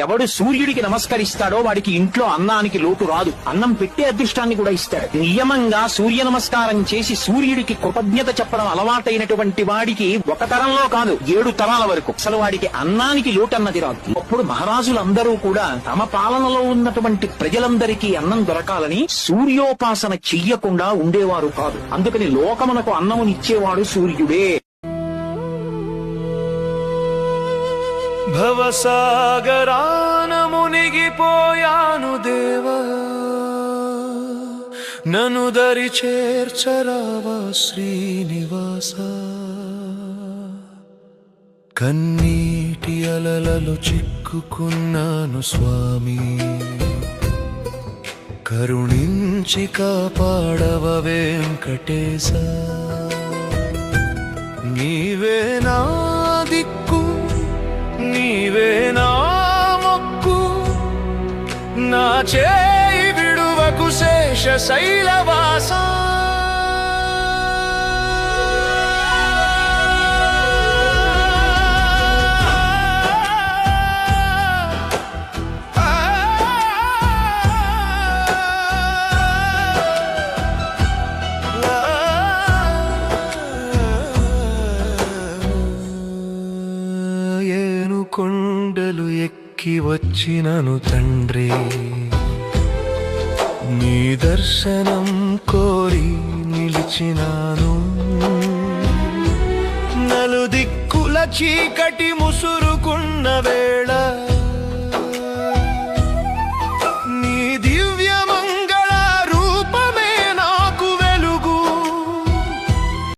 ఎవడు సూర్యుడికి నమస్కరిస్తాడో వాడికి ఇంట్లో అన్నానికి లోటు రాదు. అన్నం పెట్టే అదృష్టాన్ని కూడా ఇస్తాడు. నియమంగా సూర్య నమస్కారం చేసి సూర్యుడికి కృతజ్ఞత చెప్పడం అలవాటైనటువంటి వాడికి ఒక తరంలో కాదు 7 తరాల వరకు అసలు వాడికి అన్నానికి లోటు అన్నది రాదు. అప్పుడు మహారాజులందరూ కూడా తమ పాలనలో ఉన్నటువంటి ప్రజలందరికీ అన్నం దొరకాలని సూర్యోపాసన చెయ్యకుండా ఉండేవారు కాదు. అందుకని లోకమునకు అన్నమునిచ్చేవాడు సూర్యుడే. భవసాగరాన మునిగిపోయాను దేవా, నన్ను దరి చేర్చరావా శ్రీనివాస. కన్నీటి అలలలో చిక్కుకున్నాను స్వామి, కరుణించి కాపాడవ వెంకటేశ. నీవే నా దిక్కు, నీవే నా మొక్కు, నా చేయి విడువకు శేష శైలవాస. కొండలు ఎక్కి వచ్చినను తండ్రి, నీ దర్శనం కోరి నిలిచినాను. నలుదిక్కుల చీకటి ముసురుకున్న వేళ